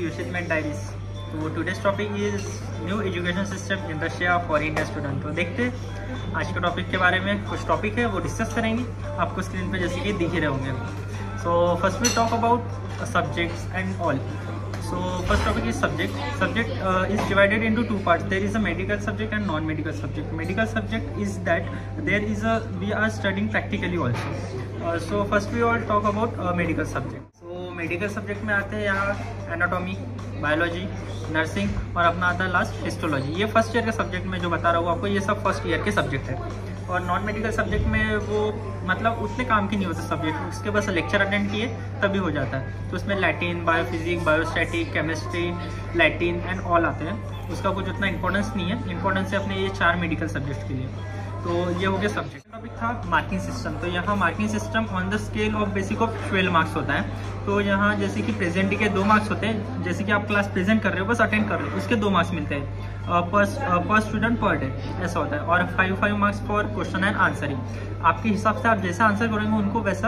Yoshit Med Diaries। तो today's topic is new education system in Russia for Indian student. तो देखते हैं आज के टॉपिक के बारे में। कुछ टॉपिक है वो डिस्कस करेंगे, आपको स्क्रीन पे जैसे कि दिख ही रहे होंगे। So first we talk about subjects and all. So first topic is subject. Subject is divided into two parts. There is a medical subject and non-medical subject. Medical subject is that we are studying practically also. So first we all talk about medical subject. So medical subject में आते हैं यहाँ anatomy, biology, nursing और अपना आता है last histology. ये first year के सब्जेक्ट में जो बता रहा हूँ आपको, ये सब फर्स्ट ईयर के सब्जेक्ट है। और नॉन मेडिकल सब्जेक्ट में वो मतलब उतने काम की नहीं होते सब्जेक्ट, उसके बस लेक्चर अटेंड किए तभी हो जाता है। तो उसमें Latin, biophysics, biostatic, chemistry, Latin and all आते हैं। उसका कुछ उतना इंपॉर्टेंस नहीं है, इंपॉर्टेंस है अपने ये 4 मेडिकल सब्जेक्ट के लिए। तो ये हो गया सब्जेक्ट। टॉपिक था मार्किंग सिस्टम। तो यहाँ marking system on the scale of basic of 12 marks होता है। तो यहाँ जैसे कि प्रेजेंट के 2 मार्क्स होते हैं, जैसे कि आप क्लास प्रेजेंट कर रहे हो, बस अटेंड कर रहे हो, उसके 2 मार्क्स मिलते हैं पर स्टूडेंट पर डे, ऐसा होता है। और 5 marks for question and answering. आपके हिसाब से आप जैसा आंसर करेंगे उनको वैसा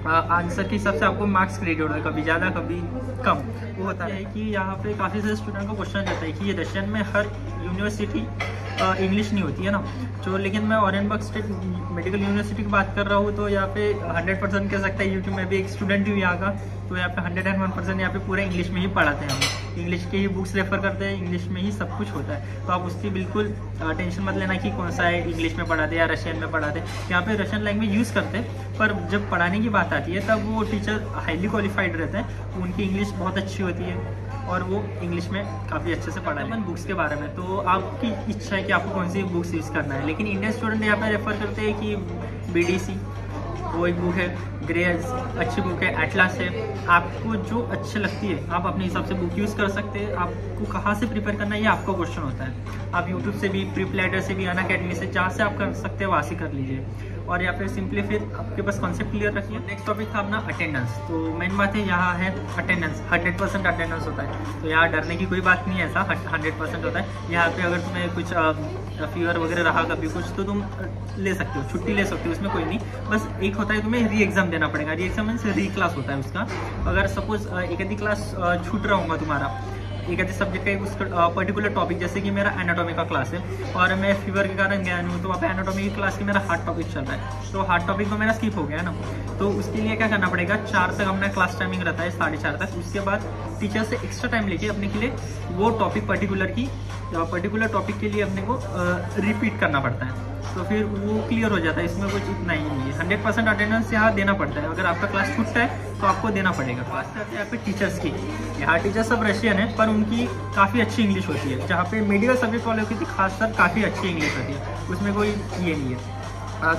आंसर के हिसाब से आपको मार्क्स क्रेडिट होता है, कभी ज़्यादा कभी कम। वो होता है कि यहाँ पे काफ़ी सारे स्टूडेंट को क्वेश्चन रहता है कि ये रशियन में हर यूनिवर्सिटी इंग्लिश नहीं होती है ना। तो लेकिन मैं ऑरेंजबर्ग स्टेट मेडिकल यूनिवर्सिटी की बात कर रहा हूँ, तो यहाँ पे 100% कह सकता है, क्योंकि मैं भी एक स्टूडेंट हूँ यहाँ का। तो यहाँ पे 101% यहाँ पे पूरा इंग्लिश में ही पढ़ाते हैं हम, इंग्लिश के ही बुक्स रेफर करते हैं, इंग्लिश में ही सब कुछ होता है। तो आप उसकी बिल्कुल टेंशन मत लेना कि कौन सा है, इंग्लिश में पढ़ाते या रशियन में पढ़ाते। यहाँ पे रशियन लैंग्वेज यूज़ करते हैं, पर जब पढ़ाने की बात आती है तब वो टीचर हाईली क्वालिफाइड रहते हैं, तो उनकी इंग्लिश बहुत अच्छी होती है और वो इंग्लिश में काफ़ी अच्छे से पढ़ा है। बुक्स के बारे में तो आपकी इच्छा है कि आपको कौन सी बुक्स यूज़ करना है, लेकिन इंडियन स्टूडेंट यहाँ पे रेफर करते हैं कि BDC वो एक बुक है, ग्रेज अच्छी बुक है, एटलास है। आपको जो अच्छी लगती है आप अपने हिसाब से बुक यूज़ कर सकते हैं। आपको कहाँ से प्रिपेयर करना है ये आपका क्वेश्चन होता है। आप यूट्यूब से भी, प्रीप्लेटर से भी, अनअकैडमी से, जहाँ से आप कर सकते हैं वहाँ से कर लीजिए। और या फिर सिंपली फिर आपके पास कॉन्सेप्ट क्लियर रखिए। नेक्स्ट टॉपिक था अपना अटेंडेंस। तो मेन बात है यहाँ है अटेंडेंस, 100% अटेंडेंस होता है। तो यहाँ डरने की कोई बात नहीं है, ऐसा 100% होता है। यहाँ पे अगर तुम्हें कुछ फीवर वगैरह रहा कभी कुछ, तो तुम ले सकते हो, छुट्टी ले सकते हो, उसमें कोई नहीं। बस एक होता है तुम्हें री एग्जाम देना पड़ेगा। री एग्जाम मीन्स री क्लास होता है उसका। अगर सपोज एक आधी क्लास छूट रहा होगा तुम्हारा, एक ऐसे सब्जेक्ट का एक उसका पर्टिकुलर टॉपिक, जैसे कि मेरा एनाटॉमी का क्लास है और मैं फीवर के कारण गया नहीं हूँ, तो वहाँ पे एनाटॉमी की क्लास के मेरा हार्ड टॉपिक चल रहा है, तो हार्ड टॉपिक तो मेरा स्किप हो गया है ना। तो उसके लिए क्या करना पड़ेगा, 4 तक अपना क्लास टाइमिंग रहता है, 4:30 तक। उसके बाद टीचर से एक्स्ट्रा टाइम लेके अपने के लिए वो टॉपिक पर्टिकुलर टॉपिक के लिए अपने को रिपीट करना पड़ता है, तो फिर वो क्लियर हो जाता है। इसमें कुछ इतना ही नहीं है, 100% अटेंडेंस यहाँ देना पड़ता है। अगर आपका क्लास छूटता है तो आपको देना पड़ेगा। क्लास आते हैं यहाँ पे टीचर्स की। यहाँ टीचर सब रशियन है, पर उनकी काफ़ी अच्छी इंग्लिश होती है। जहाँ पे मेडिकल सब्जेक्ट वालों की खासकर काफ़ी अच्छी इंग्लिश होती है, उसमें कोई ये नहीं है।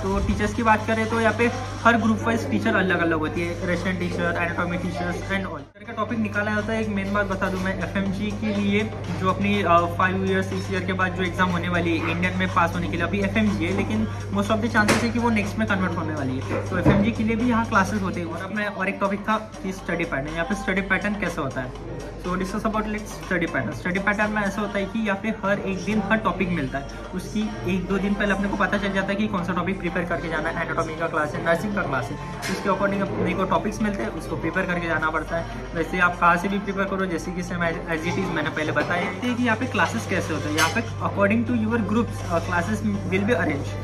तो टीचर्स की बात करें तो यहाँ पे हर ग्रुप वाइज टीचर अलग अलग होती है, Russian teacher, anatomy teachers and all. का टॉपिक निकाला जाता है। एक मेन बात बता दूं मैं, FMG के लिए जो अपनी 5 ईयर 6 ईयर के बाद जो एग्जाम होने वाली है इंडियन में पास होने के लिए, अभी FMG है, लेकिन मोस्ट ऑफ द चांसेस है कि वो नेक्स्ट में कन्वर्ट होने वाली है। तो FMG के लिए भी यहाँ क्लासेस होते हैं। और अब मैं और एक टॉपिक था कि स्टडी पैटर्न। यहाँ पे स्टडी पैटर्न कैसा होता है, तो discuss about let's study pattern. Study pattern में ऐसा होता है कि यहाँ पे हर एक दिन हर टॉपिक मिलता है, उसकी 1-2 दिन पहले अपने को पता चल जाता है कि कौन सा टॉपिक प्रिपेयर करके जाना है। एनाटॉमी का क्लास है, नर्सिंग का क्लास है, उसके अकॉर्डिंग अपने को टॉपिक्स मिलते हैं, उसको प्रिपेयर करके जाना पड़ता है। वैसे आप कहाँ से भी प्रिपेयर करो, जैसे कि सेम एज इट इज़ मैंने पहले बताया कि यहाँ पे क्लासेस कैसे होते हैं। यहाँ पे according to your groups classes will be arrange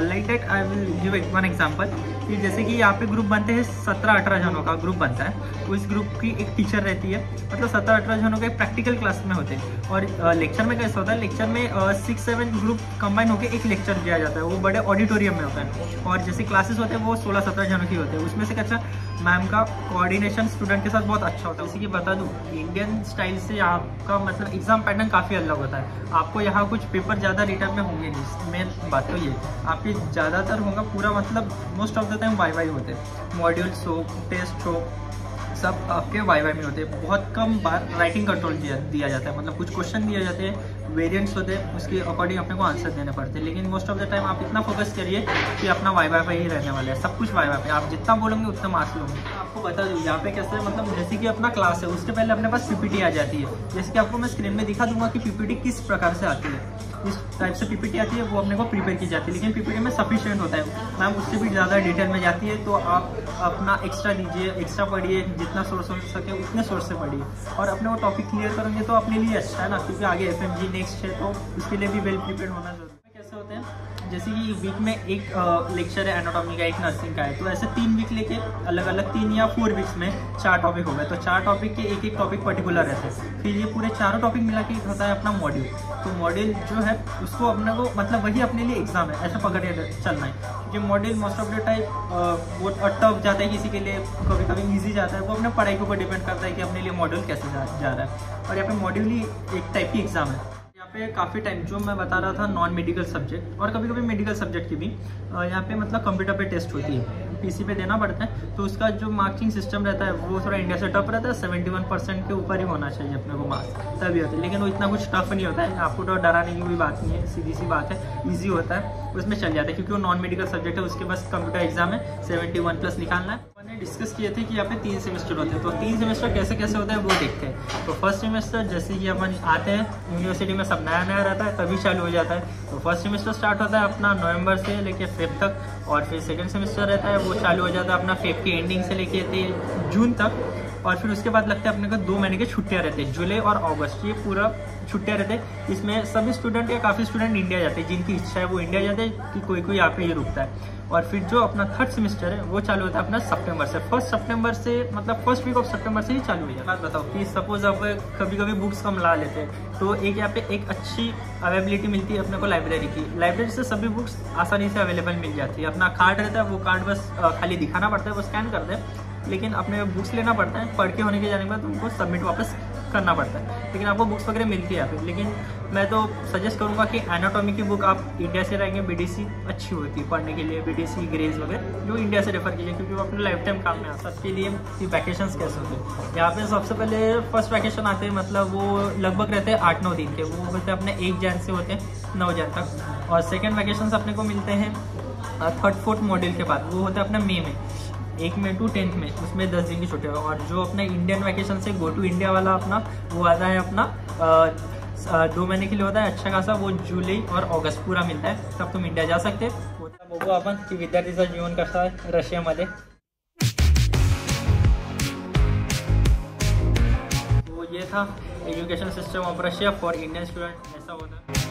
like that. I will give one example कि जैसे कि यहाँ पे ग्रुप बनते हैं, 17-18 जनों का ग्रुप बनता है। तो इस ग्रुप की एक टीचर रहती है, मतलब 17-18 जनों के प्रैक्टिकल क्लास में होते हैं। और लेक्चर में कैसा होता है, लेक्चर में 6-7 ग्रुप कंबाइन होकर एक लेक्चर दिया जाता है, वो बड़े ऑडिटोरियम में होता है। और जैसे क्लासेस होते हैं वो 16-17 जनों की होते हैं। उसमें से अच्छा मैम का कोऑर्डिनेशन स्टूडेंट के साथ बहुत अच्छा होता है। जैसे कि बता दूँ, इंडियन स्टाइल से आपका मतलब एग्जाम पैटर्न काफ़ी अलग होता है। आपको यहाँ कुछ पेपर ज़्यादा रिटर्न में होंगे नहीं, मेन बात तो ये आपके ज़्यादातर होगा पूरा, मतलब मोस्ट ऑफ द टाइम वाई होते हैं। मॉड्यूल्स हो, टेस्ट हो, सब आपके वाई में होते हैं। बहुत कम बार राइटिंग कंट्रोल दिया जाता है, मतलब कुछ क्वेश्चन दिए जाते हैं, वेरिएंट्स होते हैं, उसके अकॉर्डिंग अपने को आंसर देने पड़ते हैं। लेकिन मोस्ट ऑफ द टाइम आप इतना फोकस करिए कि अपना वाई पे ही रहने वाला है, सब कुछ वाई पे। आप जितना बोलोगे उतना मार्क्स लोगे। आपको बता दूँ यहाँ पे कैसे, मतलब जैसे कि अपना क्लास है, उसके पहले अपने पास PPT आ जाती है। जैसे कि आपको मैं स्क्रीन में दिखा दूंगा कि PPT किस प्रकार से आती है। इस टाइप से पीपीटी आती है वो अपने को प्रिपेयर की जाती है, लेकिन पीपीटी में सफिशिएंट होता है। मैम उससे भी ज़्यादा डिटेल में जाती है, तो आप अपना एक्स्ट्रा दीजिए, एक्स्ट्रा पढ़िए, जितना सोर्स हो सके उतने सोर्स से पढ़िए, और अपने वो टॉपिक क्लियर करेंगे तो अपने लिए अच्छा है ना, क्योंकि आगे FMG नेक्स्ट है, तो उसके लिए भी वेल प्रिपेयर होना जरूरी है। कैसे होते हैं, जैसे कि वीक में एक लेक्चर है एनाटॉमी का, एक नर्सिंग का है, तो ऐसे 3 वीक लेके अलग अलग 3 या 4 वीक्स में 4 टॉपिक हो गए, तो 4 टॉपिक के एक एक टॉपिक पर्टिकुलर रहते हैं। फिर ये पूरे चारों टॉपिक मिला के होता है अपना मॉड्यूल। तो मॉड्यूल जो है उसको अपने को मतलब वही अपने लिए एग्जाम है, ऐसा पकड़ के चलना है, क्योंकि module most of the type वो टफ जाता है, किसी के लिए कभी कभी ईजी जाता है, वो अपने पढ़ाई के ऊपर डिपेंड करता है कि अपने लिए मॉड्यूल कैसे जा रहा है। और यहाँ पे मॉड्यूल ही एक टाइप की एग्जाम है। पे काफ़ी टाइम जो मैं बता रहा था नॉन मेडिकल सब्जेक्ट और कभी कभी मेडिकल सब्जेक्ट की भी यहाँ पे मतलब कंप्यूटर पे टेस्ट होती है, पीसी पे देना पड़ता है, तो उसका जो मार्किंग सिस्टम रहता है वो थोड़ा इंडिया से टफ रहता है। 71% के ऊपर ही होना चाहिए अपने को मार्क्स, तभी होता है, लेकिन वो इतना कुछ टफ नहीं होता है, आपको तो डराने की कोई बात नहीं है, सीधी सी बात है, ईजी होता है, उसमें चल जाता है, क्योंकि वो नॉन मेडिकल सब्जेक्ट है, उसके पास कंप्यूटर एग्जाम है, 71+ निकालना है। मैंने डिस्कस किए थे कि यहाँ पे 3 सेमेस्टर होते हैं, तो 3 सेमेस्टर कैसे कैसे होते हैं वो देखते हैं। तो फर्स्ट सेमेस्टर जैसे कि अपन आते हैं यूनिवर्सिटी में, सब नया नया रहता है, तभी चालू हो जाता है। तो फर्स्ट सेमेस्टर स्टार्ट होता है अपना नवंबर से लेके फेब तक, और फिर सेकंड सेमेस्टर रहता है वो चालू हो जाता है अपना फेब की एंडिंग से लेके जून तक, और फिर उसके बाद लगता है अपने को 2 महीने की छुट्टियाँ रहती है, जुलाई और अगस्त, ये पूरा छुट्टियाँ रहते हैं। इसमें सभी स्टूडेंट या काफ़ी स्टूडेंट इंडिया जाते हैं, जिनकी इच्छा है वो इंडिया जाते हैं, कि कोई कोई यहाँ पे ही रुकता है। और फिर जो अपना थर्ड सेमेस्टर है वो चालू होता है अपना सितंबर से, 1 सितंबर से, मतलब फर्स्ट वीक ऑफ सितंबर से ही चालू हो जाता है। बात बताओ कि सपोज आप कभी कभी बुक्स कम ला लेते हैं, तो एक यहाँ पे एक अच्छी अवेलेबिलिटी मिलती है अपने को लाइब्रेरी की, लाइब्रेरी से सभी बुक्स आसानी से अवेलेबल मिल जाती है। अपना कार्ड रहता है, वो कार्ड बस खाली दिखाना पड़ता है, वो स्कैन कर दे, लेकिन अपने बुक्स लेना पड़ता है, पढ़ के होने के जाने के बाद उनको सबमिट वापस करना पड़ता है, लेकिन आपको बुक्स वगैरह मिलती है यहाँ पे। लेकिन मैं तो सजेस्ट करूँगा कि एनाटॉमी की बुक आप इंडिया से रहेंगे, BDC अच्छी होती है पढ़ने के लिए, BDC ग्रेज वगैरह जो इंडिया से रेफर कीजिए, क्योंकि वो अपने लाइफ टाइम काम में आता है। सबके लिए कि वैकेशंस कैसे होते हैं, यहाँ पे सबसे पहले फर्स्ट वैकेशन आते हैं, मतलब वो लगभग रहते हैं 8-9 दिन के, वो होते हैं अपने 1 जन से होते हैं 9 जन तक। और सेकेंड वैकेशन अपने को मिलते हैं 3rd-4th मॉड्यूल के बाद, वो होता है अपना मई में, 1 मई टू 10th में, उसमें 10 दिन की छुट्टी है। और जो अपना इंडियन वैकेशन से गो टू इंडिया वाला अपना वो आता है अपना 2 महीने के लिए होता है अच्छा खासा, वो जुलाई और अगस्त पूरा मिलता है, तब तुम इंडिया जा सकते बघू आपण की विद्यार्थीचं जीवन कसं आहे रशियामध्ये। तो ये था education system of Russia for Indian student, ऐसा होता है।